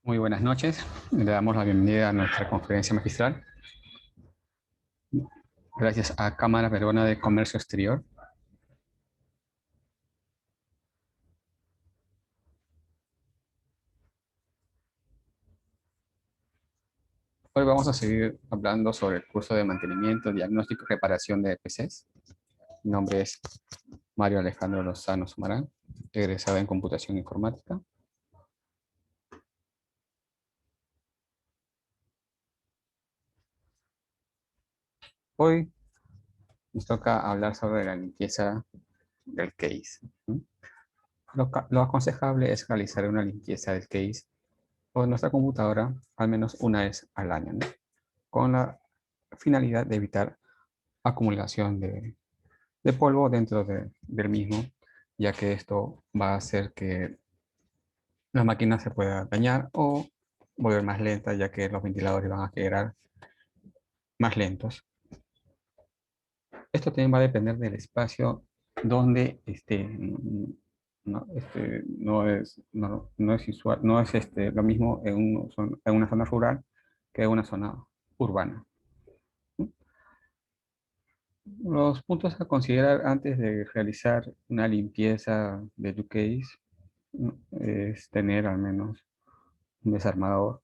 Muy buenas noches. Le damos la bienvenida a nuestra conferencia magistral. Gracias a Cámara Peruana de Comercio Exterior. Hoy vamos a seguir hablando sobre el curso de mantenimiento, diagnóstico y reparación de PCs. Mi nombre es Mario Alejandro Lozano Sumarán, egresado en Computación Informática. Hoy nos toca hablar sobre la limpieza del case. Lo aconsejable es realizar una limpieza del case o de nuestra computadora al menos una vez al año, ¿no? Con la finalidad de evitar acumulación de polvo dentro del mismo, ya que esto va a hacer que la máquina se pueda dañar o volver más lenta, ya que los ventiladores van a generar más lentos. Esto también va a depender del espacio donde esté. No, no es lo mismo en una zona rural que en una zona urbana. Los puntos a considerar antes de realizar una limpieza de tu case es tener al menos un desarmador,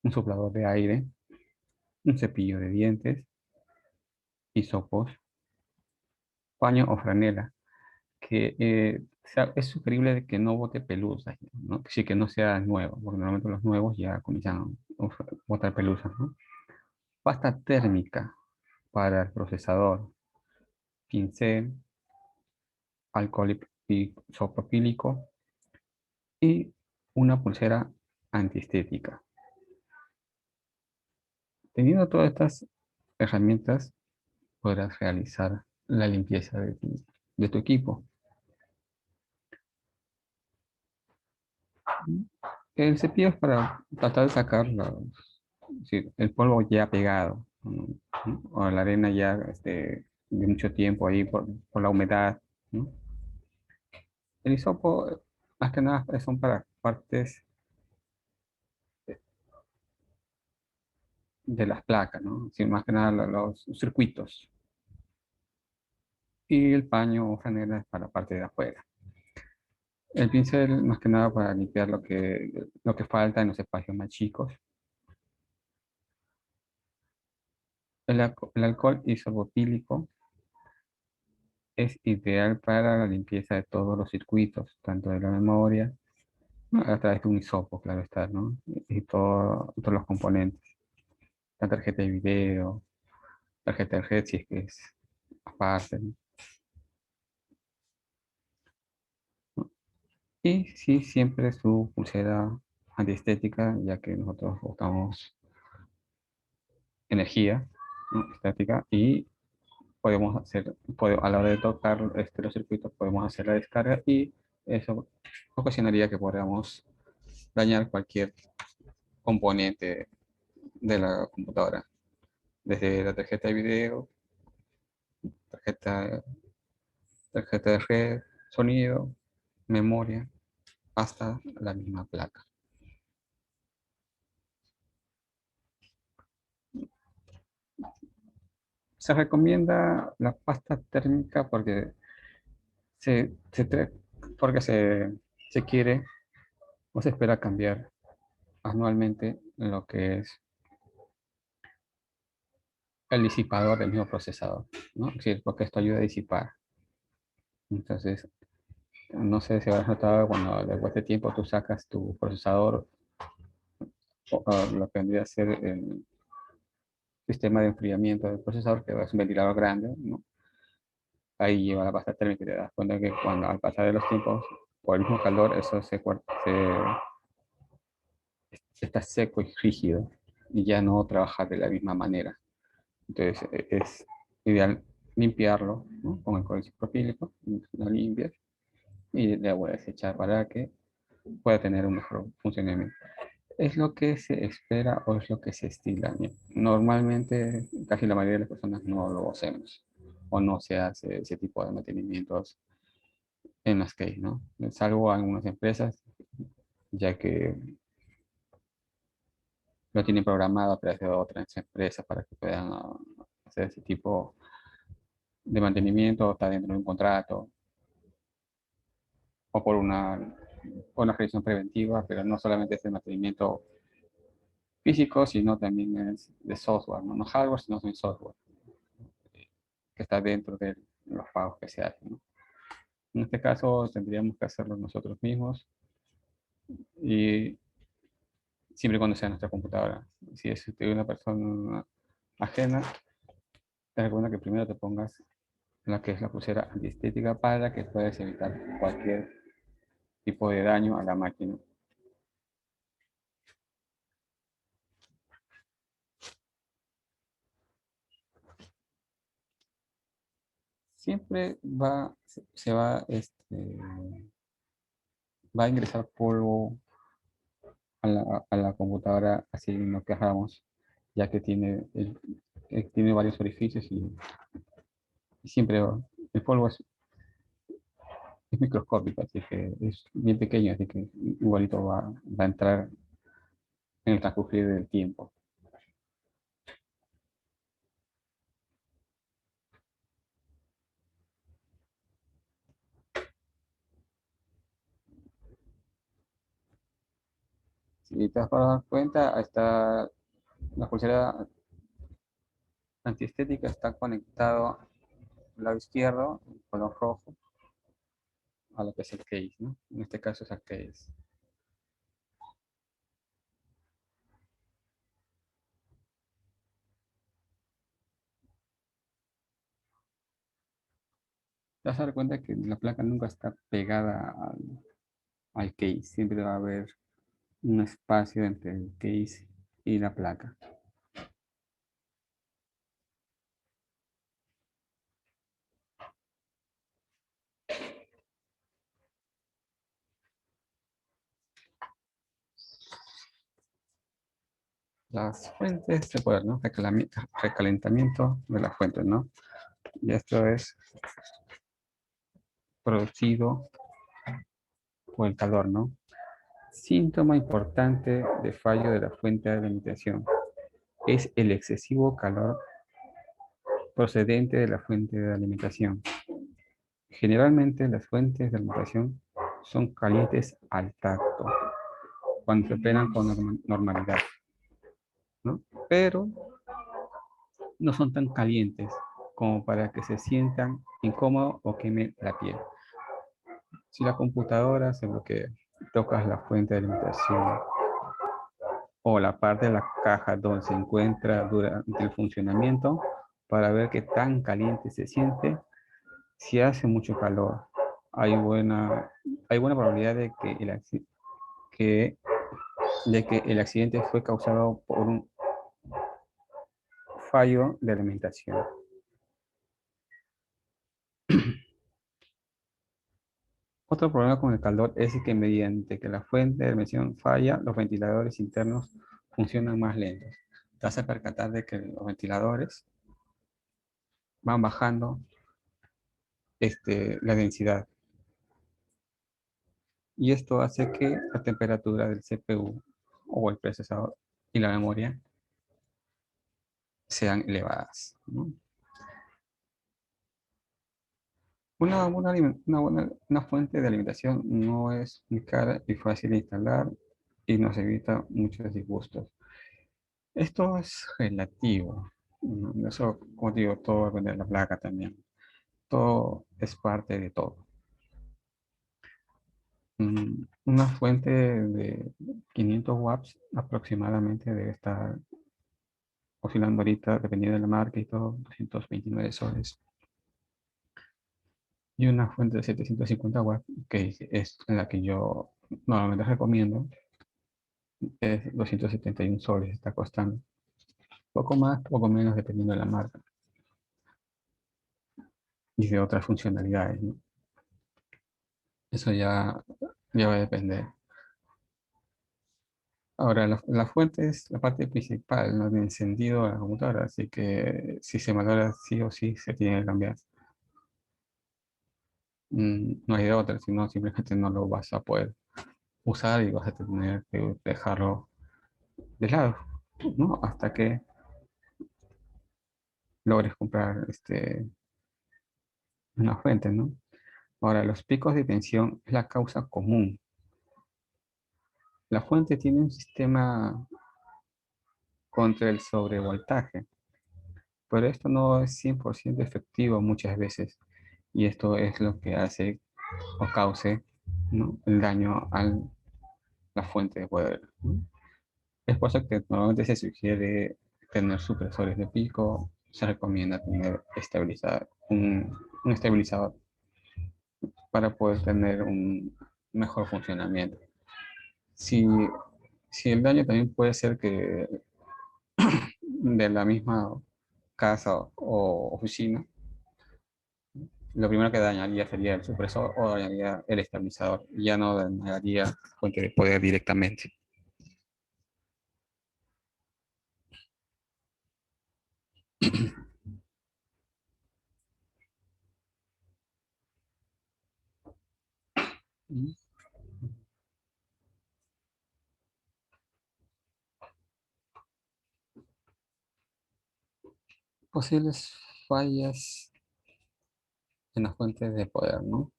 un soplador de aire, un cepillo de dientes, hisopos, paño o franela, que es sugerible que no bote pelusas, ¿no? Sí, que no sea nuevo, porque normalmente los nuevos ya comienzan a botar pelusas, ¿no? Pasta térmica para el procesador, pincel, alcohol isopropílico y una pulsera antiestética. Teniendo todas estas herramientas, podrás realizar la limpieza de tu equipo. El cepillo es para tratar de sacar sí, el polvo ya pegado, ¿no? O la arena ya de mucho tiempo ahí por la humedad, ¿no? El hisopo, más que nada, son para partes de las placas, ¿no? Sí, más que nada los circuitos. Y el paño o franela es para la parte de afuera. El pincel, más que nada, para limpiar lo que falta en los espacios más chicos. El alcohol isopropílico es ideal para la limpieza de todos los circuitos, tanto de la memoria, a través de un hisopo, claro está, ¿no? Y todos los componentes. La tarjeta de video, tarjeta de red, si es que es aparte, ¿no? Y sí, siempre su pulsera antiestética, ya que nosotros buscamos energía, ¿no? Estática, y podemos a la hora de tocar los circuitos, podemos hacer la descarga y eso ocasionaría que podamos dañar cualquier componente de la computadora, desde la tarjeta de video, tarjeta, tarjeta de red, sonido, memoria, hasta la misma placa. Se recomienda la pasta térmica se, se, tra- porque se quiere o se espera cambiar anualmente lo que es el disipador del mismo procesador, ¿no? Es decir, porque esto ayuda a disipar. Entonces, no sé si habrás notado cuando después de tiempo tú sacas tu procesador, o lo que vendría a ser el sistema de enfriamiento del procesador, que es un ventilador grande, ¿no? Ahí lleva la pasta térmica y te das cuenta que cuando al pasar de los tiempos, por el mismo calor, eso está seco y rígido y ya no trabaja de la misma manera. Entonces, es ideal limpiarlo, ¿no? Con el alcohol isopropílico, lo limpias y le vuelves a echar para que pueda tener un mejor funcionamiento. Es lo que se espera o es lo que se estila. Normalmente, casi la mayoría de las personas no lo hacemos o no se hace ese tipo de mantenimientos en las que, ¿no? Salvo algunas empresas, ya que lo tienen programado a través de otras empresas para que puedan hacer ese tipo de mantenimiento, está dentro de un contrato o por una revisión preventiva, pero no solamente es el mantenimiento físico, sino también es de software, no, no hardware, sino también software, que está dentro de los pagos que se hacen, ¿no? En este caso tendríamos que hacerlo nosotros mismos y siempre y cuando sea nuestra computadora. Si es de una persona ajena, te recomiendo que primero te pongas la que es la pulsera antiestética para que puedas evitar cualquier tipo de daño a la máquina. Siempre se va, va a ingresar polvo a la computadora así no quejamos, ya que tiene varios orificios y siempre el polvo es microscópico, así que es bien pequeño, así que igualito va a entrar en el transcurrir del tiempo. Si te has dado cuenta, está la pulsera antiestética está conectado al lado izquierdo, el color rojo, a lo que es el case, ¿no? En este caso es el case. Te vas a dar cuenta que la placa nunca está pegada al case, siempre va a haber un espacio entre el case y la placa. Las fuentes de poder, ¿no? Recalentamiento de las fuentes, ¿no? Y esto es producido por el calor, ¿no? Síntoma importante de fallo de la fuente de alimentación es el excesivo calor procedente de la fuente de alimentación. Generalmente las fuentes de alimentación son calientes al tacto cuando se operan con normalidad, ¿no? Pero no son tan calientes como para que se sientan incómodos o quemen la piel. Si la computadora se bloquea, tocas la fuente de alimentación o la parte de la caja donde se encuentra durante el funcionamiento para ver qué tan caliente se siente. Si hace mucho calor, hay hay buena probabilidad que, de que el accidente fue causado por un fallo de alimentación. Otro problema con el calor es que mediante que la fuente de alimentación falla, los ventiladores internos funcionan más lentos. Te vas a percatar de que los ventiladores van bajando la densidad. Y esto hace que la temperatura del CPU o el procesador y la memoria sean elevadas, ¿no? Una fuente de alimentación no es muy cara y fácil de instalar y nos evita muchos disgustos. Esto es relativo, ¿no? Eso, como digo, todo depende de la placa también. Todo es parte de todo. Una fuente de 500 watts aproximadamente debe estar oscilando ahorita, dependiendo de la marca y todo, 229 soles. Y una fuente de 750 watts, que es la que yo normalmente recomiendo, es 271 soles, está costando. Poco más, poco menos, dependiendo de la marca y de otras funcionalidades, ¿no? Eso ya va a depender. Ahora, la fuente es la parte principal, ¿no? De encendido de la computadora, así que si se valora sí o sí, se tiene que cambiar. No hay de otra, si no, simplemente no lo vas a poder usar y vas a tener que dejarlo de lado. ¿no? Hasta que logres comprar una fuente, ¿no? Ahora, los picos de tensión es la causa común. La fuente tiene un sistema contra el sobrevoltaje, pero esto no es 100% efectivo muchas veces. Y esto es lo que hace o cause, ¿no?, el daño a la fuente de poder, ¿no? Es por eso que normalmente se sugiere tener supresores de pico, se recomienda tener un estabilizador para poder tener un mejor funcionamiento. Si, si el daño también puede ser que de la misma casa o oficina, lo primero que dañaría sería el supresor o dañaría el estabilizador, ya no dañaría la fuente de poder directamente. Posibles fallas en las fuentes de poder, ¿no?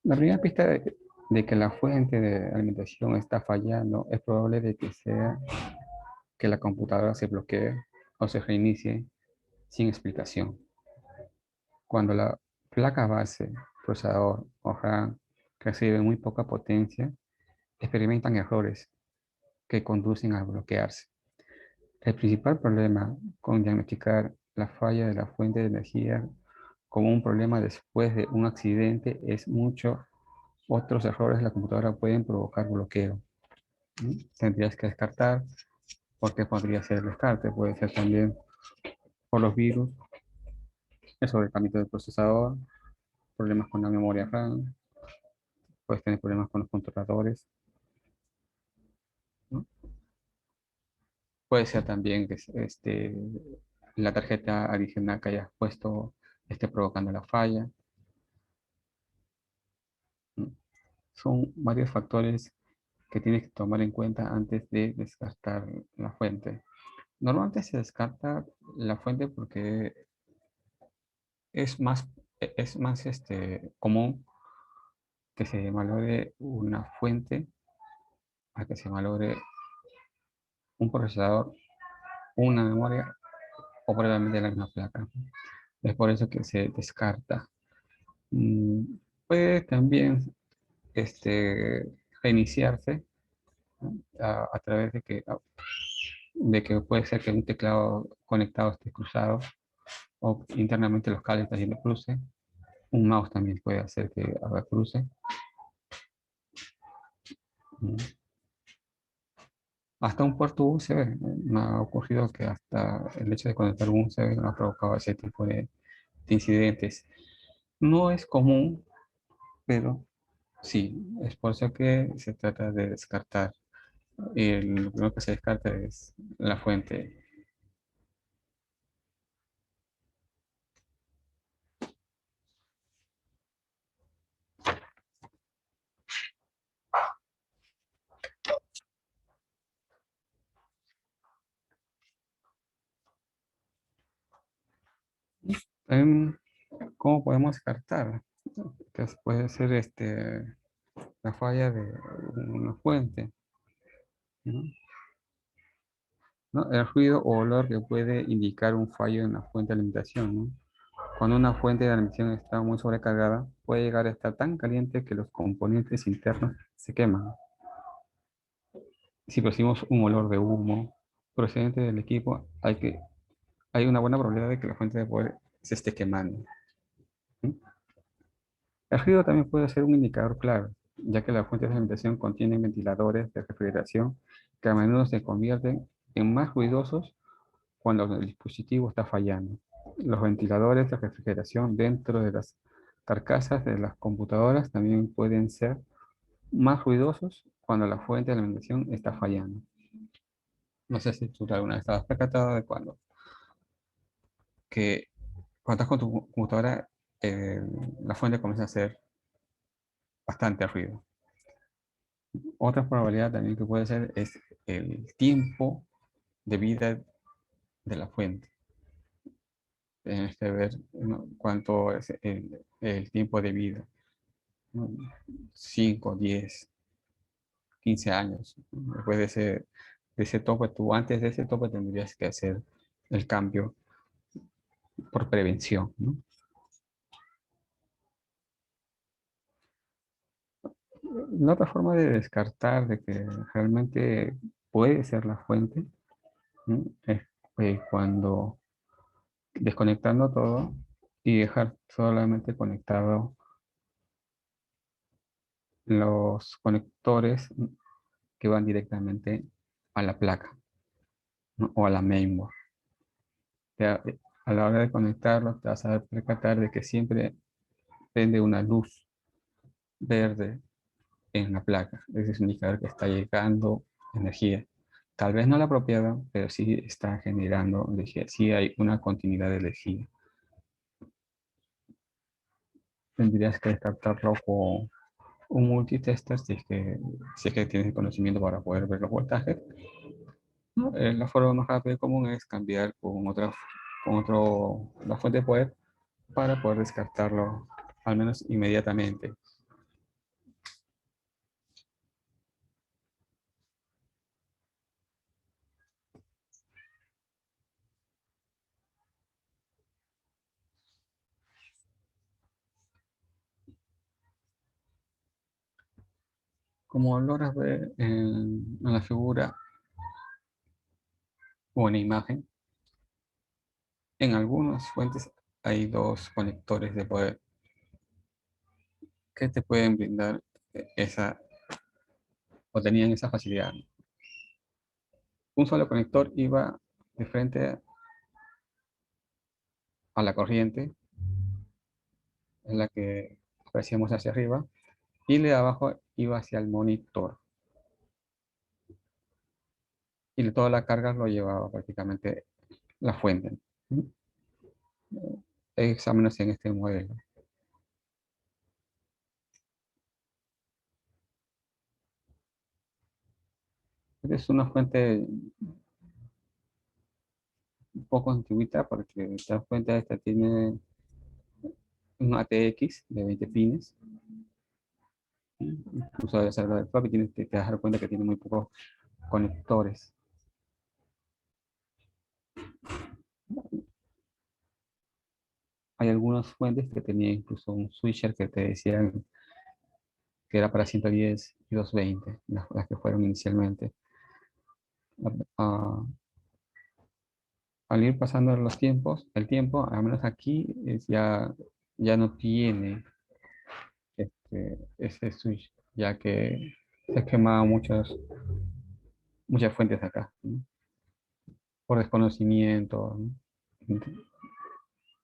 La primera pista de que la fuente de alimentación está fallando es probable de que sea que la computadora se bloquee o se reinicie sin explicación. Cuando la placa base, procesador o RAM recibe muy poca potencia, experimentan errores que conducen a bloquearse. El principal problema con diagnosticar la falla de la fuente de energía como un problema después de un accidente es muchos otros errores de la computadora pueden provocar bloqueo. Tendrías que descartar, porque podría ser el descarte, puede ser también por los virus, el sobrecalentamiento del procesador, problemas con la memoria RAM, puedes tener problemas con los controladores, ¿no? Puede ser también que la tarjeta adicional que hayas puesto esté provocando la falla, ¿no? Son varios factores que tienes que tomar en cuenta antes de descartar la fuente. Normalmente se descarta la fuente porque es más, es más común que se malogre una fuente a que se malogre un procesador, una memoria o probablemente la misma placa. Es por eso que se descarta. Mm, Puede también reiniciarse, ¿no?, a través de que puede ser que un teclado conectado esté cruzado o internamente los cables están haciendo cruce. Un mouse también puede hacer que haga cruce. Mm. Hasta un puerto USB. Me ha ocurrido que hasta el hecho de conectar un USB me ha provocado ese tipo de incidentes. No es común, pero sí, es por eso que se trata de descartar. Lo primero que se descarta es la fuente. También, ¿cómo podemos descartar? Que puede ser la falla de una fuente, ¿no? ¿No? El ruido o olor que puede indicar un fallo en la fuente de alimentación, ¿no? Cuando una fuente de alimentación está muy sobrecargada, puede llegar a estar tan caliente que los componentes internos se queman. Si percibimos un olor de humo procedente del equipo, hay una buena probabilidad de que la fuente de poder se esté quemando, ¿sí? El ruido también puede ser un indicador clave, ya que las fuentes de alimentación contienen ventiladores de refrigeración que a menudo se convierten en más ruidosos cuando el dispositivo está fallando. Los ventiladores de refrigeración dentro de las carcasas de las computadoras también pueden ser más ruidosos cuando la fuente de alimentación está fallando. No sé si tú alguna vez estabas percatado de que cuando estás con tu computadora eh, la fuente comienza a hacer bastante ruido. Otra probabilidad también que puede ser es el tiempo de vida de la fuente. Tienes que ver, ¿no?, cuánto es el tiempo de vida, ¿no? 5, 10, 15 años. Después de ese tope, tú antes de ese tope tendrías que hacer el cambio por prevención, ¿no? La otra forma de descartar de que realmente puede ser la fuente, ¿no?, es cuando desconectando todo y dejar solamente conectado los conectores que van directamente a la placa, ¿no?, o a la mainboard. Ya, a la hora de conectarlo, te vas a percatar de que siempre prende una luz verde en la placa. Ese es un indicador que está llegando energía. Tal vez no la apropiada, pero sí está generando energía. Sí hay una continuidad de energía. Tendrías que descartarlo con un multitester si es que tienes el conocimiento para poder ver los voltajes. ¿No? La forma más rápida y común es cambiar la fuente de poder para poder descartarlo al menos inmediatamente. Como logras ver en la figura o en la imagen, en algunas fuentes hay dos conectores de poder que te pueden brindar esa o tenían esa facilidad. Un solo conector iba de frente a la corriente, en la que apreciamos hacia arriba, y el de abajo iba hacia el monitor. Y toda la carga lo llevaba prácticamente la fuente. Exámenes en este modelo. Es una fuente un poco antiguita porque esta fuente esta tiene un ATX de 20 pines. Incluso de salvar el flop y te das cuenta que tiene muy pocos conectores. Hay algunas fuentes que tenían incluso un switcher que te decían que era para 110 y 220, las que fueron inicialmente. Ah, al ir pasando los tiempos, el tiempo, al menos aquí, ya no tiene ese switch, ya que se quemaban muchas fuentes acá, ¿no?, por desconocimiento, ¿no?,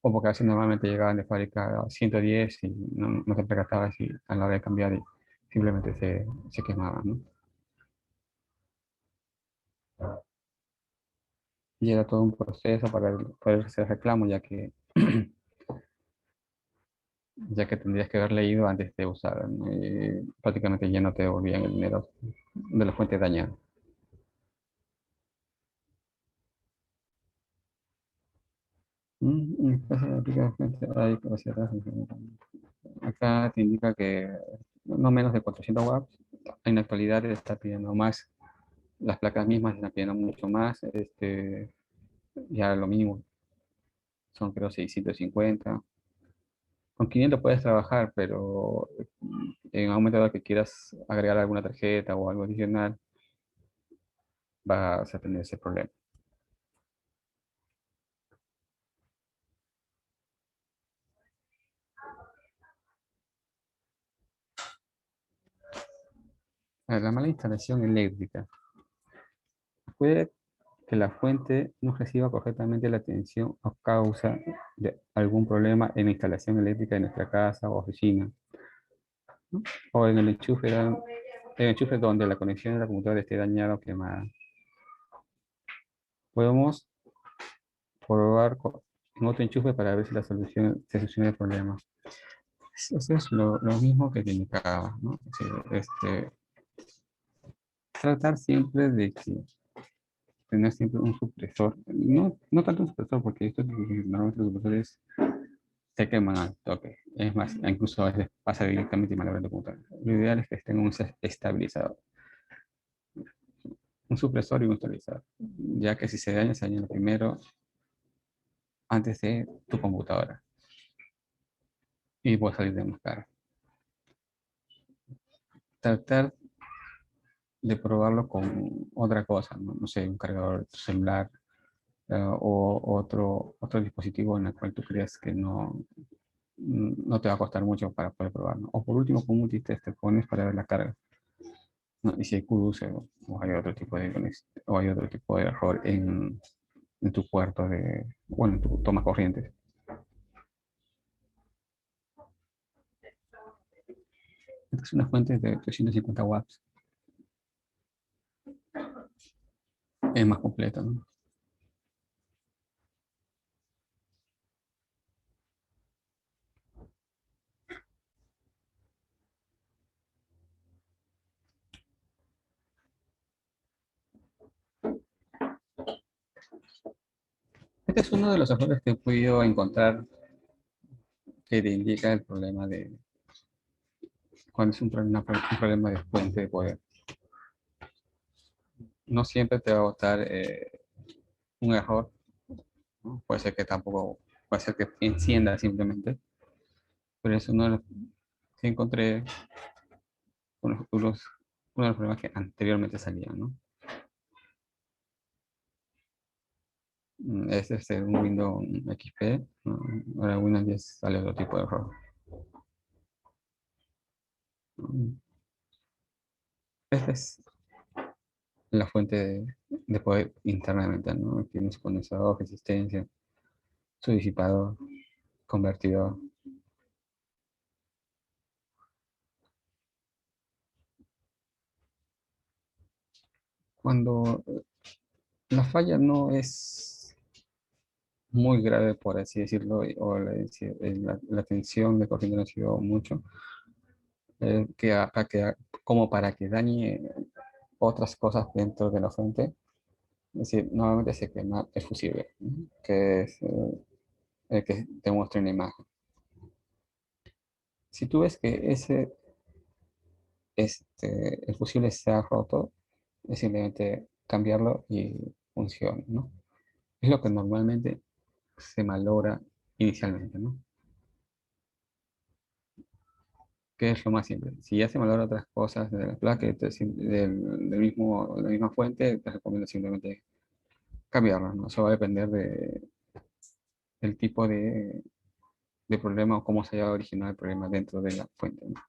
o porque así normalmente llegaban de fábrica a 110 y no te percatabas y a la hora de cambiar y simplemente se quemaban, ¿no? Y era todo un proceso para poder hacer reclamo, ya que tendrías que haber leído antes de usar, ¿no? Y prácticamente ya no te devolvían el dinero de la fuente dañada. Pues, hay capacidad. Acá te indica que no menos de 400 watts. En la actualidad está pidiendo más. Las placas mismas están pidiendo mucho más. Ya lo mínimo son creo 650. Con 500 puedes trabajar, pero en un momento dado que quieras agregar alguna tarjeta o algo adicional, vas a tener ese problema. La mala instalación eléctrica. Puede que la fuente no reciba correctamente la tensión a causa de algún problema en la instalación eléctrica de nuestra casa o oficina, ¿no?, o en el enchufe donde la conexión de la computadora esté dañada o quemada. Podemos probar en otro enchufe para ver si la solución se soluciona el problema. Eso es lo mismo que tiene acá, ¿no? Sí, tratar siempre de que tener siempre un supresor, no tanto un supresor, porque esto normalmente los supresores se queman al toque. Es más, incluso a veces pasa directamente y malogran tu computadora. Lo ideal es que tenga un estabilizador, un supresor y un estabilizador, ya que si se daña lo primero antes de tu computadora y puede salir de más caro. Tratar de probarlo con otra cosa, ¿no? No sé, un cargador de tu celular, o otro dispositivo en el cual tú creas que no te va a costar mucho para poder probarlo. O por último, con un multitest te pones para ver la carga, ¿no? Y si hay QDUC o hay otro tipo o hay otro tipo de error en tu puerto bueno, en tu toma corriente. Esta es una fuente de 350 watts, es más completa, ¿no? Este es uno de los errores que he podido encontrar que te indica el problema de cuando es un problema de fuente de poder. No siempre te va a botar un error, ¿no? Puede ser que tampoco, puede ser que encienda simplemente, pero es uno de los que encontré uno de los problemas que anteriormente salían, ¿no? Es un Windows XP, ¿no? Ahora Windows 10 sale otro tipo de error. ¿No? Esta es la fuente de poder internamente, ¿no? Tiene su condensador, resistencia, su disipador, convertidor. Cuando la falla no es muy grave, por así decirlo, o la tensión de corriente no ha sido mucho, como para que dañe otras cosas dentro de la fuente. Es decir, normalmente se quema el fusible, ¿no? Que es el que te muestra en la imagen. Si tú ves que el fusible se ha roto, es simplemente cambiarlo y funciona, ¿no? Es lo que normalmente se malogra inicialmente, ¿no? Que es lo más simple. Si ya se valoran otras cosas de la placa de la misma fuente, te recomiendo simplemente cambiarlo, ¿no? Eso va a depender del tipo de problema o cómo se haya originado el problema dentro de la fuente, ¿no?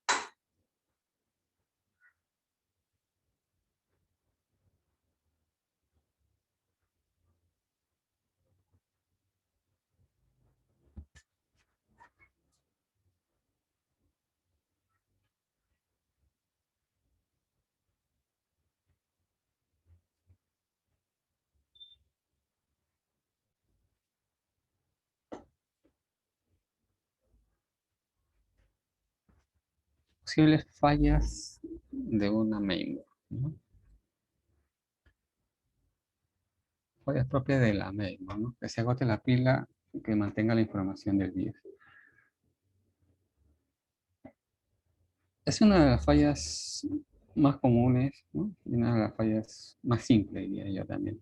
Posibles fallas de una mainboard, ¿no? Fallas propias de la mainboard, ¿no? Que se agote la pila y que mantenga la información del BIOS. Es una de las fallas más comunes, ¿no? Y una de las fallas más simples, diría yo también.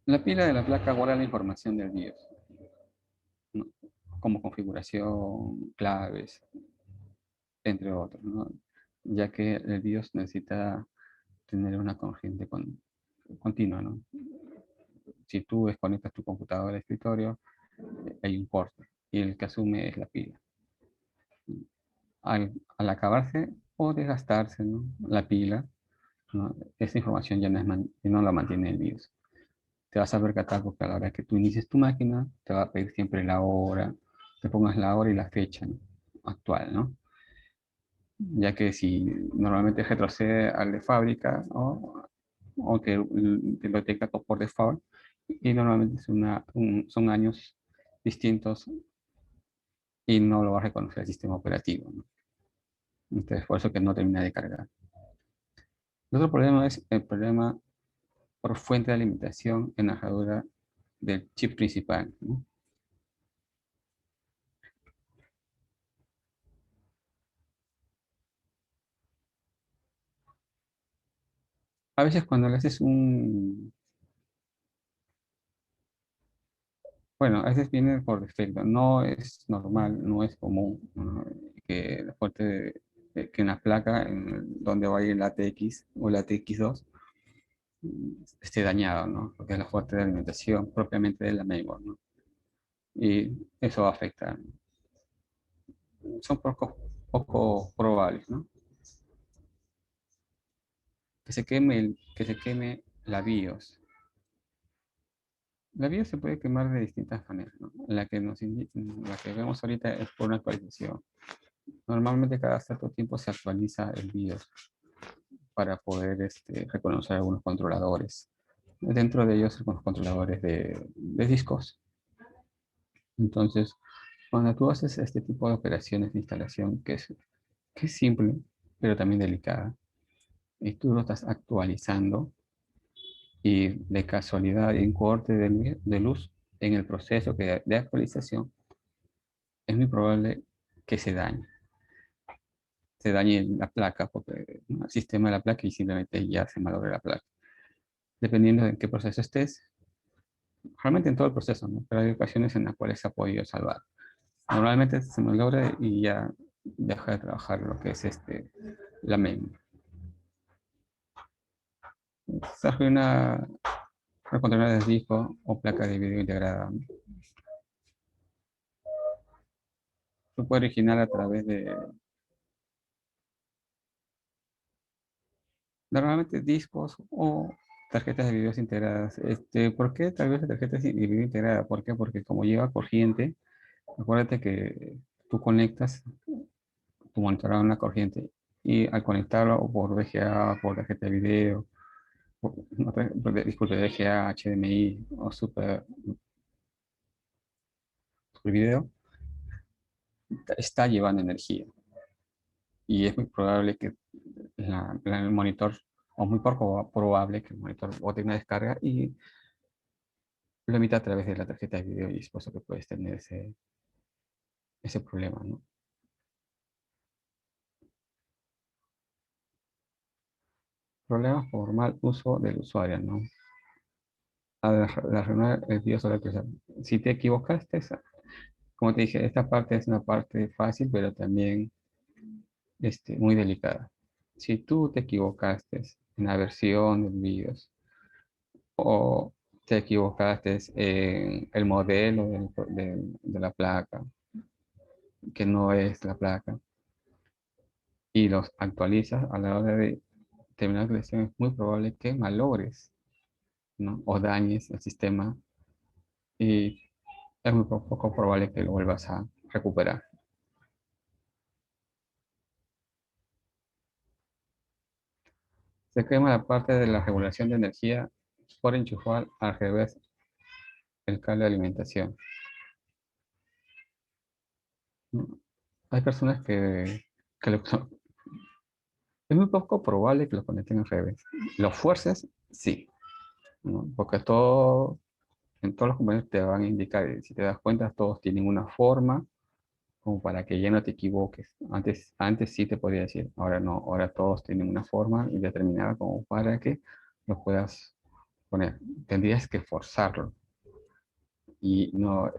La pila de la placa guarda la información del BIOS, ¿no? Como configuración, claves, entre otros, ¿no? Ya que el BIOS necesita tener una corriente continua, ¿no? Si tú desconectas tu computadora al escritorio, hay un corte y el que asume es la pila. Al acabarse o desgastarse, ¿no? La pila, ¿no? Esa información ya no la mantiene el BIOS. Te vas a percatar porque a la hora que tú inicies tu máquina, te va a pedir siempre la hora, te pongas la hora y la fecha, ¿no? Actual, ¿no? Ya que si normalmente retrocede al de fábrica, o que lo detecta por default, y normalmente es son años distintos y no lo va a reconocer el sistema operativo, ¿no? Entonces, por eso que no termina de cargar. El otro problema es el problema por fuente de alimentación en la herradura del chip principal, ¿no? A veces cuando le haces bueno, a veces viene por defecto, no es normal, no es común, ¿no? Que la fuente que en la placa donde va a ir la TX o la TX2 esté dañado, ¿no? Porque es la fuente de alimentación propiamente de la mainboard, ¿no? Y eso va a afectar. Son poco probables, ¿no? Que se queme la BIOS. La BIOS se puede quemar de distintas maneras, ¿no? La que vemos ahorita es por una actualización. Normalmente cada cierto tiempo se actualiza el BIOS para poder reconocer algunos controladores. Dentro de ellos, algunos controladores de discos. Entonces, cuando tú haces este tipo de operaciones de instalación, que es simple, pero también delicada, y tú lo estás actualizando, y de casualidad hay un corte de luz en el proceso de actualización, es muy probable que se dañe la placa, porque ¿no? El sistema de la placa y simplemente ya se malogre la placa. Dependiendo de en qué proceso estés, realmente en todo el proceso, ¿no? Pero hay ocasiones en las cuales se ha podido salvar. Normalmente se malogra y ya deja de trabajar lo que es la memoria. Se una controladora de disco o placa de video integrada. Se puede originar a través normalmente discos o tarjetas de video integradas. ¿Por qué tal vez tarjetas de video integrada? ¿Por qué? Porque como lleva corriente, acuérdate que tú conectas tu monitor a una corriente y al conectarlo o por VGA, por tarjeta de video, no, disculpe, VGA, HDMI o Super Video, está llevando energía y es muy probable que el monitor, o muy poco probable que el monitor bote una descarga y lo emita a través de la tarjeta de video y es por eso que puedes tener ese problema, ¿no? Problemas por mal uso del usuario, ¿no? La reunión el video sobre si te equivocaste, como te dije, esta parte es una parte fácil, pero también muy delicada. Si tú te equivocaste en la versión del BIOS o te equivocaste en el modelo de la placa, que no es la placa, y los actualizas a la hora de terminar la lección, es muy probable que malogres, ¿no? O dañes el sistema y es muy poco probable que lo vuelvas a recuperar. Se quema la parte de la regulación de energía por enchufar al revés el cable de alimentación, ¿no? Hay personas que es muy poco probable que lo conecten al revés. Los fuerzas, sí, ¿no? Porque en todos los componentes te van a indicar, y si te das cuenta, todos tienen una forma como para que ya no te equivoques. Antes sí te podía decir, ahora no, ahora todos tienen una forma determinada como para que lo puedas poner. Tendrías que forzarlo. Y no,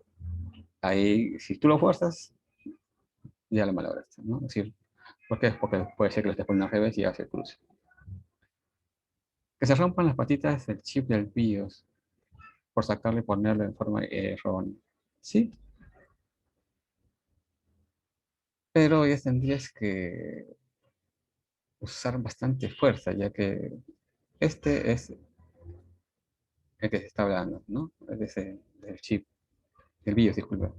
ahí, si tú lo fuerzas, ya lo malograste, ¿no? Es decir, ¿por qué? Porque puede ser que lo estés poniendo al revés y hace el cruce. Que se rompan las patitas del chip del BIOS por sacarle y ponerle en forma errónea. Sí, pero ya tendrías que usar bastante fuerza, ya que este es el que se está hablando, ¿no? Es del chip, del BIOS, disculpa.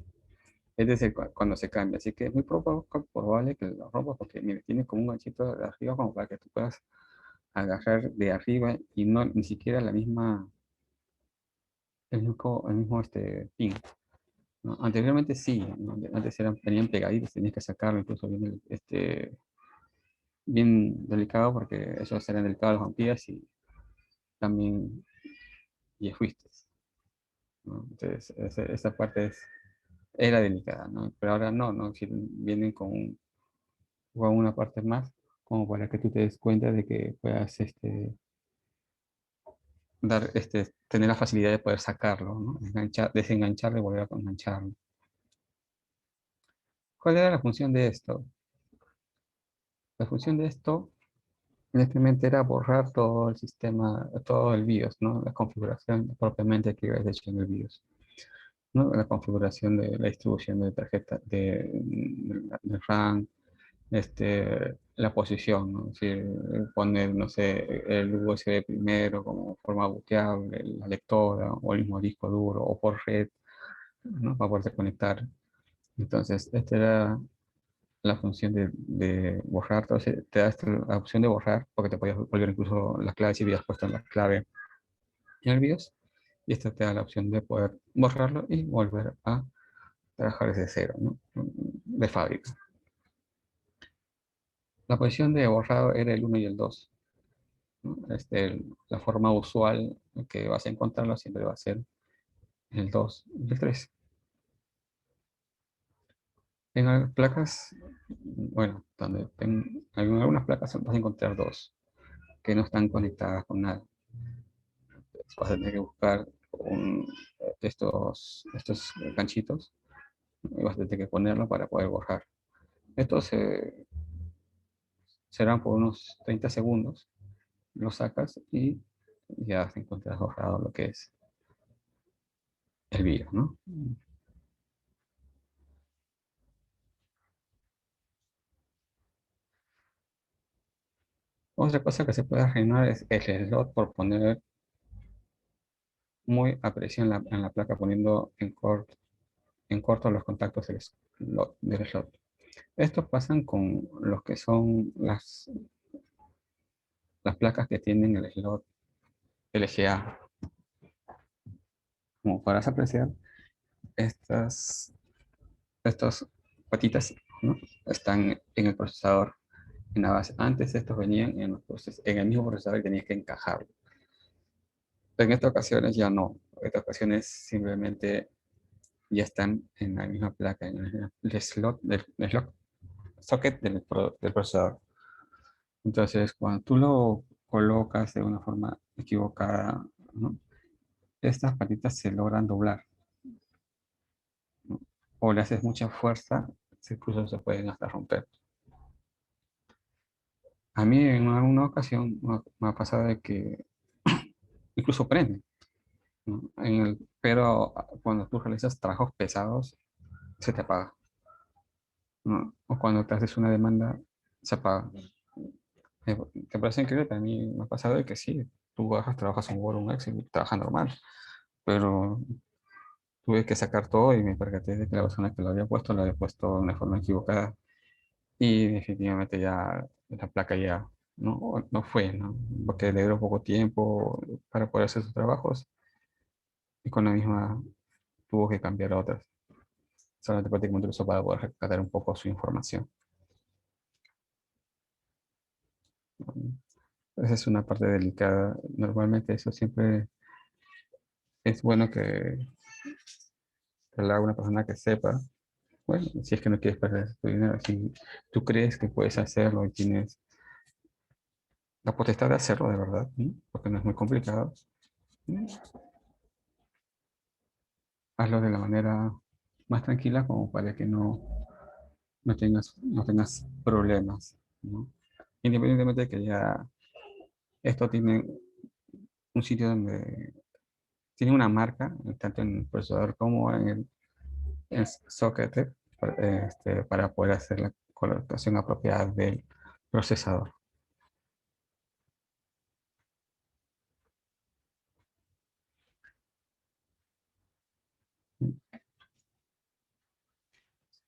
Es desde cuando se cambia. Así que es muy probable que lo rompas porque, mire, tiene como un ganchito de arriba como para que tú puedas agarrar de arriba y no ni siquiera la misma el mismo pin, ¿no? Anteriormente sí, ¿no? Antes venían pegaditos, tenías que sacarlo, incluso bien, bien delicado, porque esos eran delicados los vampiros y también y fuiste, ¿no? Entonces, esa parte era delicada, ¿no? Pero ahora no, ¿no? Si vienen con una parte más, como para que tú te des cuenta de que puedas tener la facilidad de poder sacarlo, ¿no? Desengancharlo y volver a engancharlo. ¿Cuál era la función de esto? La función de esto, simplemente era borrar todo el sistema, todo el BIOS, ¿no? La configuración propiamente que habías hecho en el BIOS, ¿no? La configuración de la distribución de tarjeta, de RAM, la posición, ¿no? Si poner, no sé, el USB primero como forma booteable, la lectora o el mismo disco duro o por red, ¿no? Para poderse conectar. Entonces, esta era la función de borrar. Entonces, te da la opción de borrar porque te podías volver incluso las claves si habías puesto la clave en el BIOS. Y esta te da la opción de poder borrarlo y volver a trabajar desde cero, ¿no? De fábrica. La posición de borrado era el uno y el 2, ¿no? La forma usual que vas a encontrarlo siempre va a ser el 2 y el 3. En las placas, bueno, en algunas placas vas a encontrar dos que no están conectadas con nada. Vas a tener que buscar estos ganchitos y vas a tener que ponerlo para poder borrar. Estos serán por unos 30 segundos, lo sacas y ya se encuentras borrado lo que es el virus, ¿no? Otra cosa que se puede arreglar es el slot por poner muy a presión en la placa, poniendo en corto los contactos del slot. Estos pasan con los que son las placas que tienen el slot LGA. Como podrás apreciar, estas patitas, ¿no? Están en el procesador, en la base. Antes estos venían en el mismo procesador y tenías que encajarlo. En estas ocasiones ya no. En estas ocasiones simplemente ya están en la misma placa, en el slot del socket del procesador. Entonces, cuando tú lo colocas de una forma equivocada, ¿no? Estas patitas se logran doblar, ¿no? O le haces mucha fuerza, incluso se pueden hasta romper. A mí en alguna ocasión me ha pasado de que incluso prende, ¿no? Pero cuando tú realizas trabajos pesados, se te apaga, ¿no? O cuando te haces una demanda, se apaga. Me- ¿Te parece increíble? A mí me ha pasado de que sí, tú bajas, trabajas en Word, un Excel, trabajas normal, pero tuve que sacar todo y me percaté de que la persona que lo había puesto de una forma equivocada y definitivamente ya la placa ya no fue, ¿no? Porque le duró poco tiempo para poder hacer sus trabajos y con la misma tuvo que cambiar a otras, solamente prácticamente lo usó para poder rescatar un poco su información, ¿no? Esa es una parte delicada. Normalmente eso siempre es bueno que lo haga una persona que sepa. Bueno, si es que no quieres perder tu dinero, si tú crees que puedes hacerlo y tienes la potestad de hacerlo de verdad, ¿no? Porque no es muy complicado, ¿no? Hazlo de la manera más tranquila como para que no tengas problemas, ¿no? Independientemente de que ya esto tiene un sitio donde tiene una marca, tanto en el procesador como en socket, para poder hacer la colocación apropiada del procesador.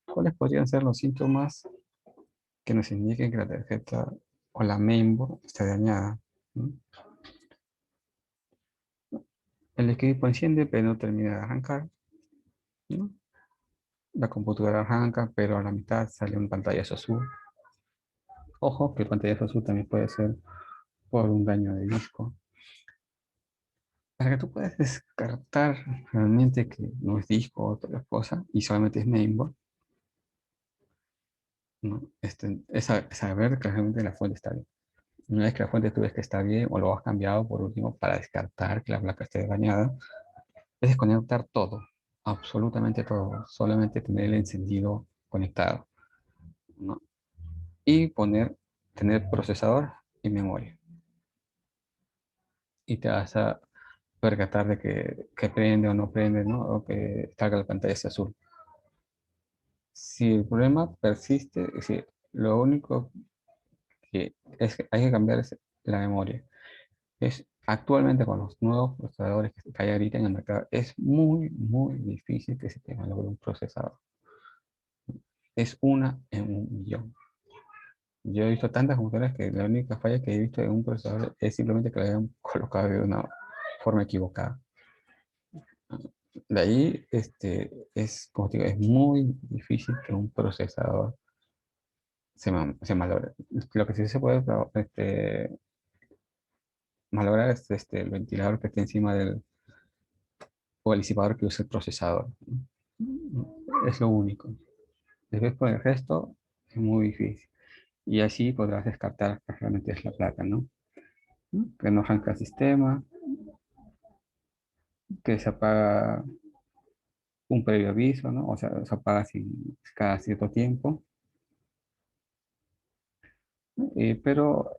¿Cuáles podrían ser los síntomas que nos indiquen que la tarjeta o la mainboard está dañada, ¿no? El equipo enciende, pero no termina de arrancar, ¿no? La computadora arranca, pero a la mitad sale un pantallazo azul. Ojo, que el pantallazo azul también puede ser por un daño de disco. Para que tú puedas descartar realmente que no es disco o otra cosa y solamente es mainboard, ¿no? Es saber que realmente la fuente está bien. Una vez que la fuente tú ves que está bien o lo has cambiado por último para descartar que la placa esté dañada, es desconectar todo, absolutamente todo, solamente tener el encendido conectado, ¿no? Y tener procesador y memoria. Y te vas a percatar de que prende o no prende, ¿no? O que salga la pantalla ese azul. Si el problema persiste, es decir, lo único que hay que cambiar es la memoria. Actualmente con los nuevos procesadores que hay ahorita en el mercado, es muy, muy difícil que se te malogre un procesador. Es una en un millón. Yo he visto tantas computadoras que la única falla que he visto en un procesador es simplemente que lo hayan colocado de una forma equivocada. De ahí, como te digo, es muy difícil que un procesador se malogre. Lo que sí se puede malograr es el ventilador que esté encima o el disipador que use el procesador, ¿no? Es lo único. Después, por el resto, es muy difícil. Y así podrás descartar que realmente es la placa, ¿no? Que no arranca el sistema, que se apaga un previo aviso, ¿no? O sea, se apaga cada cierto tiempo. Pero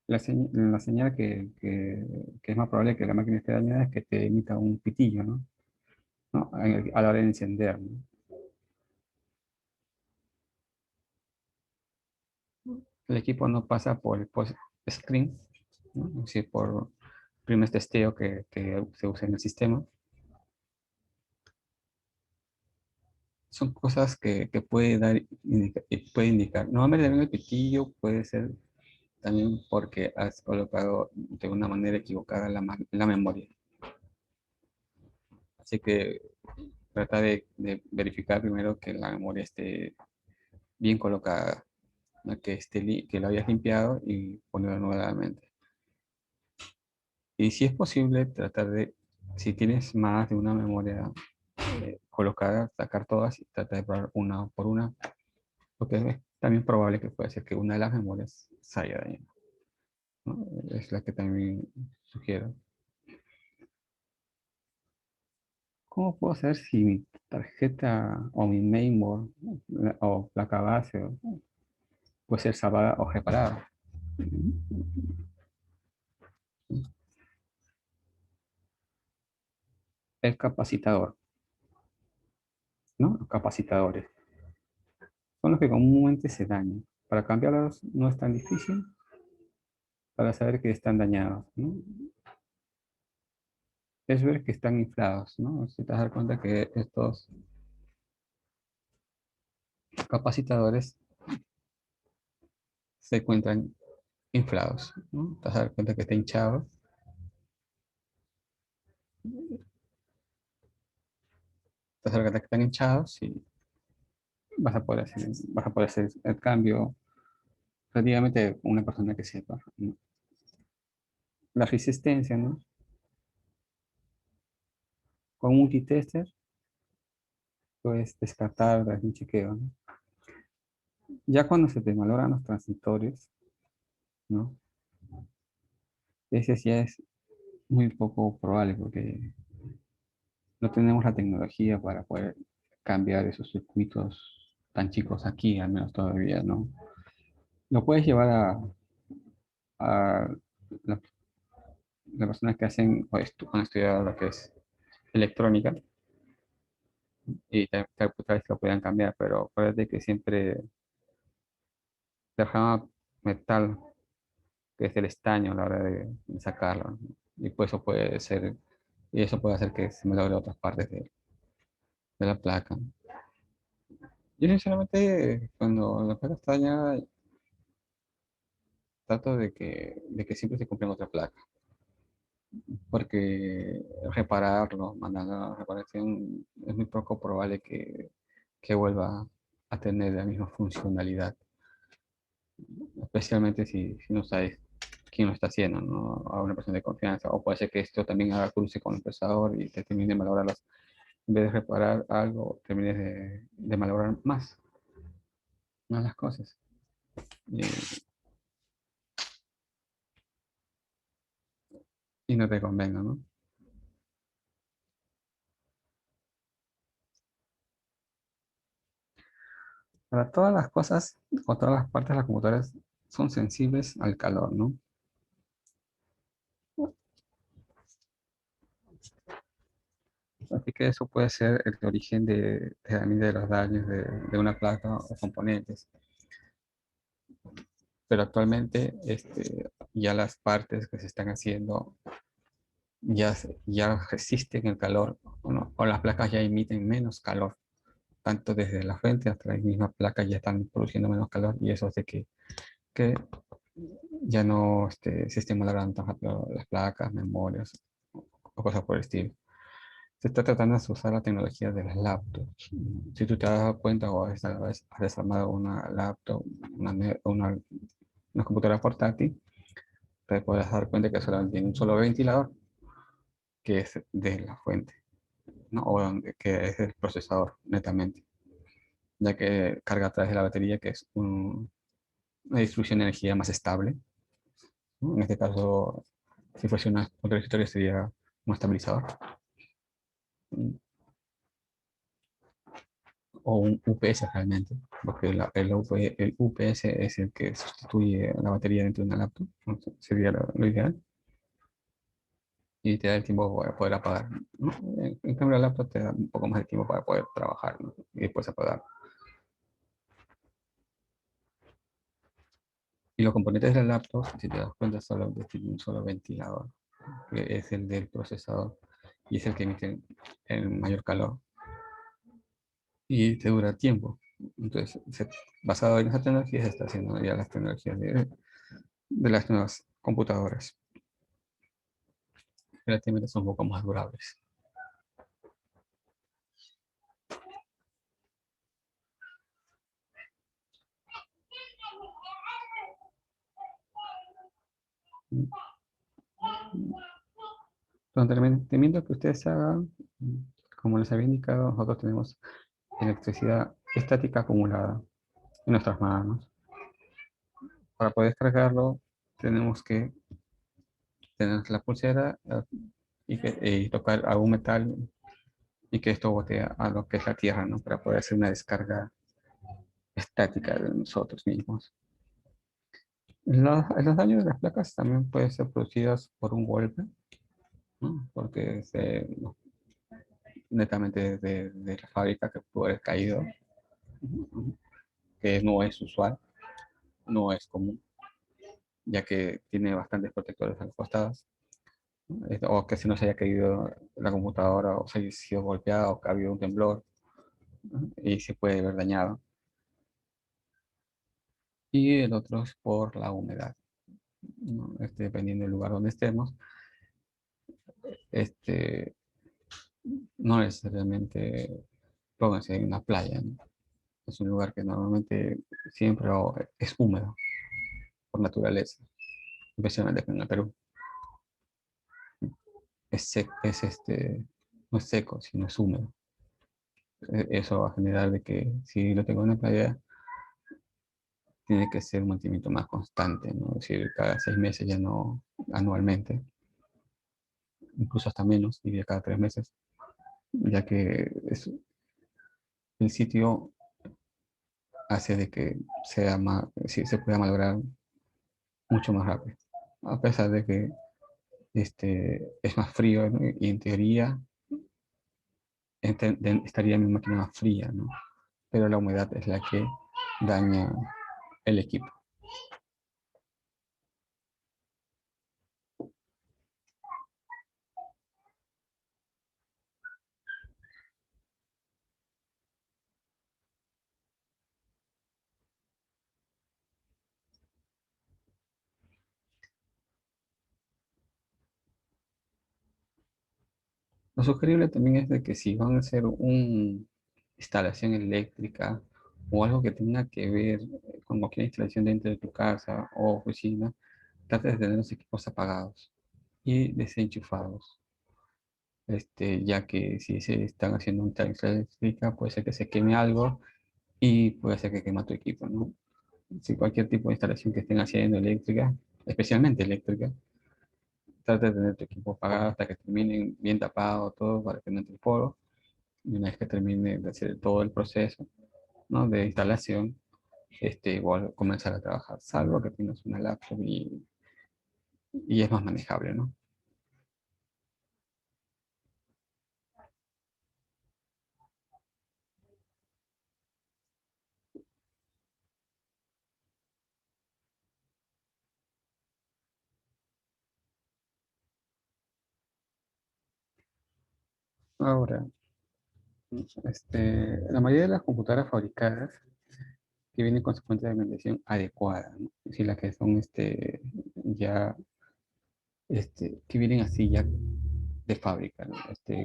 la señal que es más probable que la máquina esté dañada es que te emita un pitillo, ¿no? ¿No? A la hora de encender, ¿no? El equipo no pasa por el post-screen, ¿no? Es decir, por primer testeo que se usa en el sistema. Son cosas que puede puede indicar. Normalmente también el pitillo puede ser también porque has colocado de una manera equivocada la memoria. Así que trata de verificar primero que la memoria esté bien colocada, ¿no? Que lo hayas limpiado y ponerlo nuevamente. Y si es posible, si tienes más de una memoria colocada, sacar todas y tratar de probar una por una, porque es también probable que puede ser que una de las memorias se haya dañado, ¿no? Es la que también sugiero. ¿Cómo puedo saber si mi tarjeta o mi mainboard o placa base puede ser salvada o reparada? El capacitador, ¿no? Los capacitadores son los que comúnmente se dañan. Para cambiarlos no es tan difícil para saber que están dañados, ¿no? Es ver que están inflados, ¿no? Si te das cuenta que estos capacitadores se encuentran inflados, ¿no? Te das cuenta que está hinchado, te das cuenta que están hinchados y vas a poder hacer el cambio prácticamente una persona que sepa, ¿no? La resistencia, ¿no? Con un multitester puedes descartar un chequeo, ¿no? Ya cuando se te malogran los transistores, ¿no? Ese sí es muy poco probable porque no tenemos la tecnología para poder cambiar esos circuitos tan chicos aquí, al menos todavía, ¿no? Lo puedes llevar a las personas que hacen o han estudiado lo que es electrónica y tal vez lo puedan cambiar, pero acuérdate que siempre dejaba metal, que es el estaño a la hora de sacarlo, ¿no? Y pues eso puede hacer que se me logre otras partes de la placa. Yo sinceramente, cuando la placa está dañada, trato de que siempre se cumpla en otra placa, porque repararlo, mandar a reparación, es muy poco probable que vuelva a tener la misma funcionalidad, especialmente si no sabes quién lo está haciendo, ¿no? A una persona de confianza, o puede ser que esto también haga cruce con el procesador y te termine de malograr en vez de reparar algo, termines de malograr más las cosas. Y, y no te convenga, ¿no? Para todas las cosas o todas las partes de las computadoras son sensibles al calor, ¿no? Así que eso puede ser el origen también de los daños de una placa o componentes. Pero actualmente ya las partes que se están haciendo ya resisten el calor, ¿no? O las placas ya emiten menos calor, tanto desde la fuente hasta la misma placa ya están produciendo menos calor y eso hace que ya no se estén malogrando tan rápido las placas, memorias o cosas por el estilo. Se está tratando de usar la tecnología de las laptops. Si tú te has dado cuenta o has desarmado una laptop, una computadora portátil, te puedes dar cuenta que solamente tiene un solo ventilador, que es de la fuente, ¿no? Que es el procesador, netamente, ya que carga a través de la batería, que es una distribución de energía más estable, ¿no? En este caso, si fuese otra historia, sería un estabilizador o un UPS realmente, porque el UPS es el que sustituye la batería dentro de una laptop, ¿no? Sería lo ideal, y te da el tiempo para poder apagar, ¿no? En cambio, la laptop te da un poco más de tiempo para poder trabajar, ¿no? Y después apagar. Y los componentes de la laptop, si te das cuenta, solo tienen un solo ventilador, que es el del procesador, y es el que emite el mayor calor y te dura tiempo. Entonces, basado en esa tecnología, se está haciendo ya las tecnologías de las nuevas computadoras. Relativamente son un poco más durables. Durante el mantenimiento que ustedes hagan, como les había indicado, nosotros tenemos electricidad estática acumulada en nuestras manos. Para poder descargarlo, tenemos que tener la pulsera y tocar algún metal y que esto bote a lo que es la tierra, ¿no? Para poder hacer una descarga estática de nosotros mismos. Los daños de las placas también pueden ser producidos por un golpe, ¿no? Porque no, netamente de la fábrica que puede haber caído, que no es usual, no es común, ya que tiene bastantes protectores a los costados, ¿no? O que si no se haya caído la computadora o se haya sido golpeada o que ha habido un temblor, ¿no? Y se puede haber dañado. Y el otro es por la humedad, ¿no? Dependiendo del lugar donde estemos, este, no necesariamente pónganse en una playa, ¿no? Es un lugar que normalmente siempre es húmedo por naturaleza, especialmente en el Perú. No es seco, sino es húmedo. Eso va a generar de que si lo tengo en una playa, tiene que ser un mantenimiento más constante, ¿no? Es decir, cada 6 meses ya no anualmente, incluso hasta menos, diría cada 3 meses, ya que el sitio hace de que sí, se pueda malograr mucho más rápido. A pesar de que es más frío, ¿no? Y en teoría estaría mi máquina más fría, ¿no? Pero la humedad es la que daña el equipo. Lo sugerible también es de que si van a hacer una instalación eléctrica o algo que tenga que ver con cualquier instalación dentro de tu casa o oficina, trata de tener los equipos apagados y desenchufados. Ya que si se están haciendo una instalación eléctrica, puede ser que se queme algo y puede ser que quema tu equipo, ¿no? Si cualquier tipo de instalación que estén haciendo eléctrica, especialmente eléctrica, trata de tener tu equipo apagado hasta que terminen bien tapado todo para que no entre polvo. Y una vez que termine de hacer todo el proceso, ¿no? De instalación, igual comenzar a trabajar, salvo que tengas una laptop y es más manejable, ¿no? Ahora, la mayoría de las computadoras fabricadas que vienen con su fuente de alimentación adecuada, ¿no? Es decir, las que son ya, que vienen así ya de fábrica, ¿no?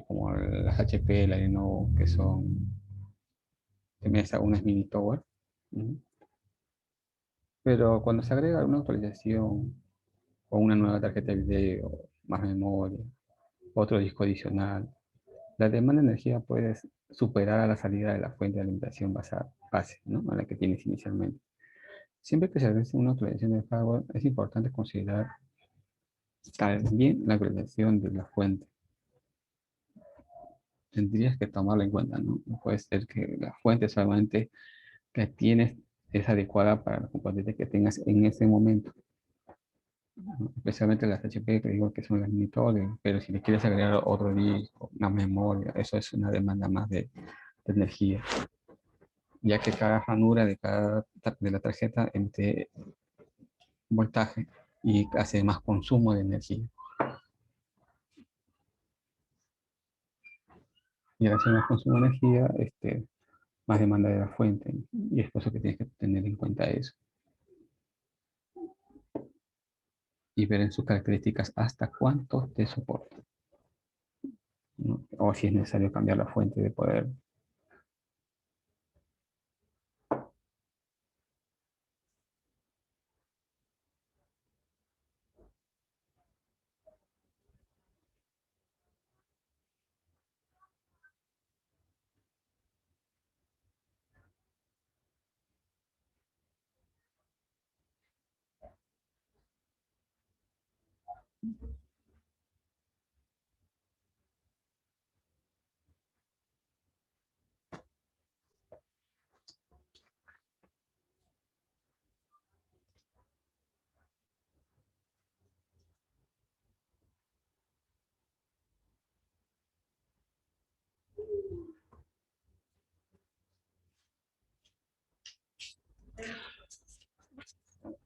Como las HP, la Lenovo, que son de mesa, unas mini tower, ¿no? Pero cuando se agrega una actualización o una nueva tarjeta de video, más memoria, otro disco adicional, la demanda de energía puede superar a la salida de la fuente de alimentación base, ¿no? A la que tienes inicialmente. Siempre que se realice una actualización de hardware, es importante considerar también la actualización de la fuente. Tendrías que tomarlo en cuenta, ¿no? No puede ser que la fuente solamente que tienes es adecuada para los componentes que tengas en ese momento, ¿no? Especialmente las HP, que digo que son las monitores, pero si le quieres agregar otro disco, una memoria, eso es una demanda más de energía, ya que cada ranura de la tarjeta emite voltaje y hace más consumo de energía. Y al hacer más consumo de energía, más demanda de la fuente. Y es por eso que tienes que tener en cuenta eso. Y ver en sus características hasta cuánto te soporta, ¿no? O si es necesario cambiar la fuente de poder.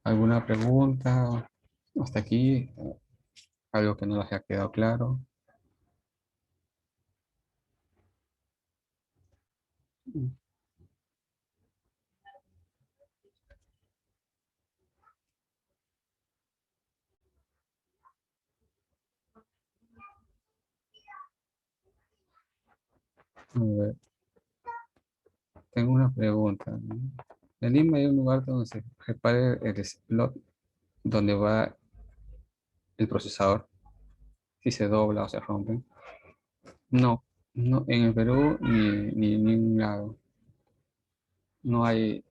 ¿Alguna pregunta? Hasta aquí, algo que no les haya quedado claro. A ver, tengo una pregunta, ¿no? En Lima hay un lugar donde se repare el slot donde va el procesador, si se dobla o se rompe. No, no, en el Perú ni en ningún lado. No hay,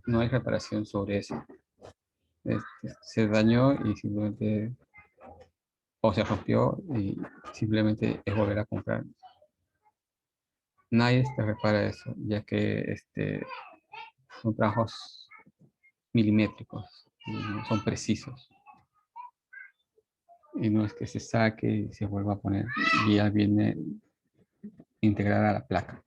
no hay reparación sobre eso. Se dañó y simplemente, o se rompió y simplemente es volver a comprar. Nadie te repara eso, ya que son trabajos milimétricos, no son precisos. Y no es que se saque y se vuelva a poner, y ya viene integrada a la placa.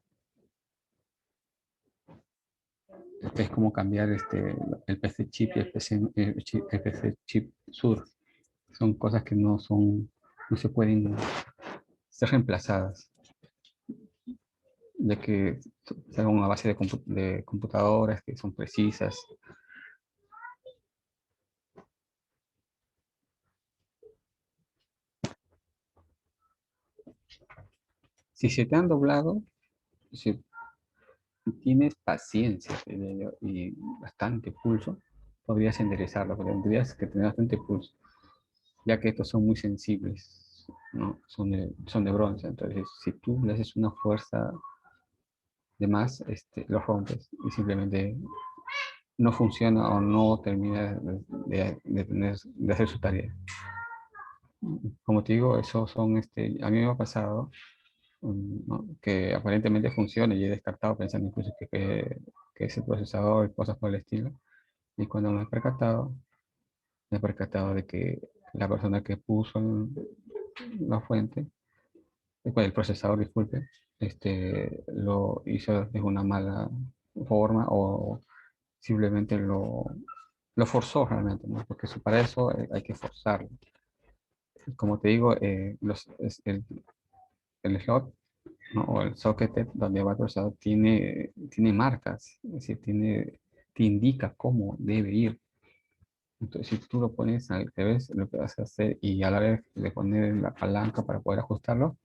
Es como cambiar el PC chip y el PC chip sur. Son cosas que no se pueden ser reemplazadas, ya que son una base de computadoras que son precisas. Si se te han doblado, si tienes paciencia y bastante pulso, podrías enderezarlo, pero tendrías que tener bastante pulso, ya que estos son muy sensibles, ¿no? Son de bronce, entonces si tú le haces una fuerza de más, los rompes y simplemente no funciona o no termina de hacer su tarea. Como te digo, esos son, a mí me ha pasado, ¿no? Que aparentemente funciona y he descartado pensando incluso que es el procesador y cosas por el estilo. Y cuando me he percatado de que la persona que puso la fuente, el procesador, disculpe, lo hizo de una mala forma o simplemente lo forzó realmente, ¿no? Porque para eso hay que forzarlo. Como te digo, el slot, ¿no? O el socket donde va el procesador tiene marcas, es decir, te indica cómo debe ir. Entonces, si tú lo pones al revés, lo que vas a hacer y a la vez de poner la palanca para poder ajustarlo,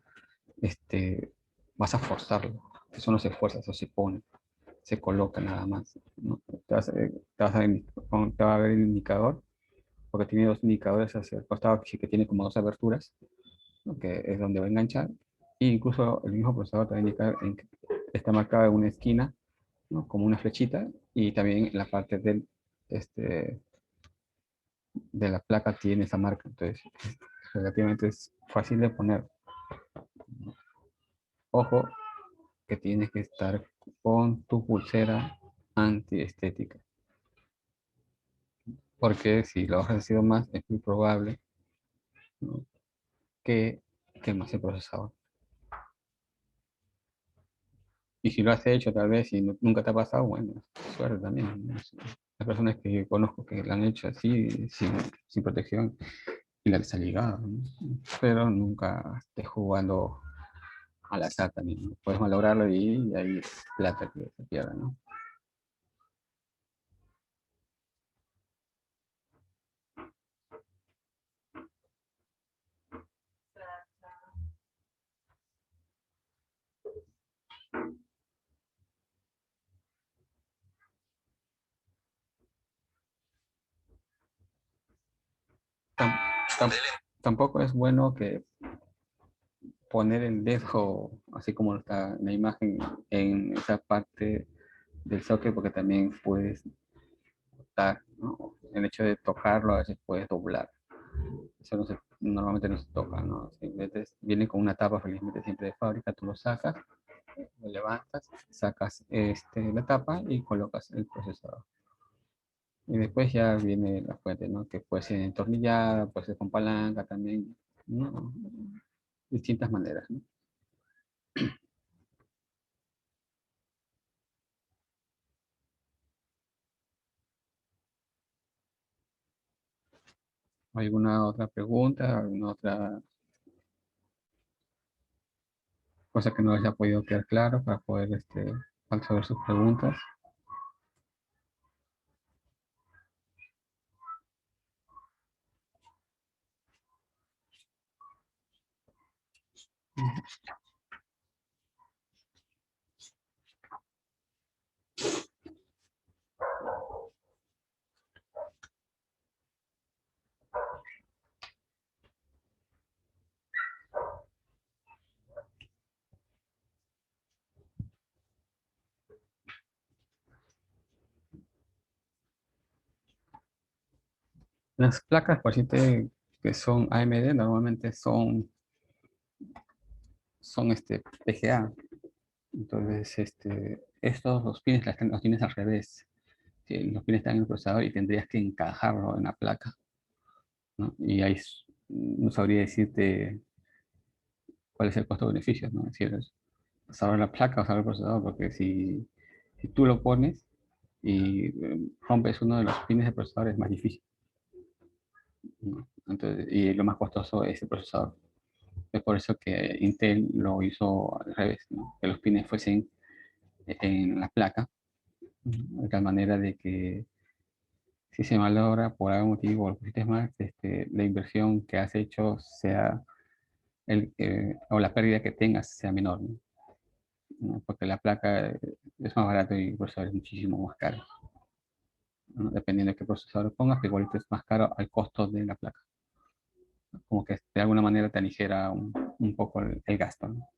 vas a forzarlo. Eso no se fuerza, eso se pone, se coloca nada más, ¿no? Te va a ver el indicador, porque tiene dos indicadores hacia el costado, que tiene como dos aberturas, ¿no? Que es donde va a enganchar. E incluso el mismo procesador te va a indicar en que está marcada en una esquina, ¿no? Como una flechita, y también en la parte este, de la placa tiene esa marca. Entonces, relativamente es fácil de poner. Ojo, que tienes que estar con tu pulsera antiestética, porque si lo has sido más, es muy probable, ¿no? Que quemas el procesador. Y si lo has hecho tal vez y nunca te ha pasado, bueno, suerte también, ¿no? Las personas que conozco que lo han hecho así, sin protección, y la les ha ligado, ¿no? Pero nunca estés jugando al azar también, ¿no? Puedes malograrlo y ahí es plata que se pierde, ¿no? Tam- tam- Tampoco es bueno que poner el dedo, así como está en la imagen, en esa parte del socket, porque también puedes tocar, ¿no? El hecho de tocarlo a veces puedes doblar. Eso normalmente no se toca, ¿no? Simplemente viene con una tapa, felizmente siempre de fábrica, tú lo sacas, lo levantas, sacas la tapa y colocas el procesador. Y después ya viene la fuente, ¿no? Que puede ser entornillada, puede ser con palanca también, ¿no? Distintas maneras, ¿no? ¿Alguna otra pregunta? ¿Alguna otra cosa que no les haya podido quedar claro para poder resolver sus preguntas? Las placas, por decirte, que son AMD, normalmente son PGA. Entonces, estos, los pines los tienes al revés. Sí, los pines están en el procesador y tendrías que encajarlo en la placa, ¿no? Y ahí no sabría decirte cuál es el costo-beneficio, ¿no? Es decir, saber la placa o saber el procesador, porque si tú lo pones y rompes uno de los pines del procesador es más difícil, ¿no? Entonces, y lo más costoso es el procesador. Es por eso que Intel lo hizo al revés, ¿no? Que los pines fuesen en la placa, ¿no? De tal manera de que si se malogra por algún motivo o lo pusiste mal, la inversión que has hecho sea o la pérdida que tengas sea menor, ¿no? ¿No? Porque la placa es más barato y el procesador es muchísimo más caro, ¿no? Dependiendo de qué procesador pongas, pero igual es más caro al costo de la placa. Como que de alguna manera te aligera un poco el gasto, ¿no?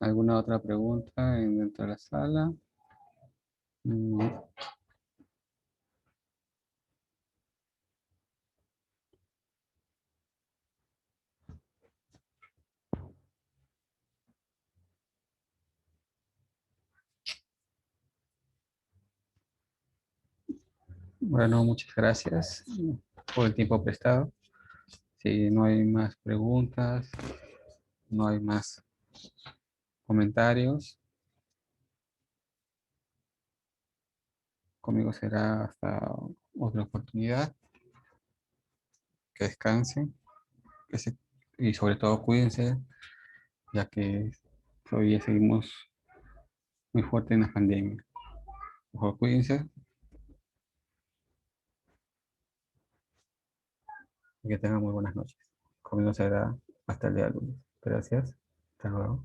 ¿Alguna otra pregunta dentro de la sala? No. Bueno, muchas gracias por el tiempo prestado. Si no hay más preguntas, no hay más comentarios, conmigo será hasta otra oportunidad. Que descansen que se- y sobre todo cuídense, ya que todavía seguimos muy fuerte en la pandemia. Por favor, cuídense y que tengan muy buenas noches. Conmigo será hasta el día lunes. Gracias. Hasta luego.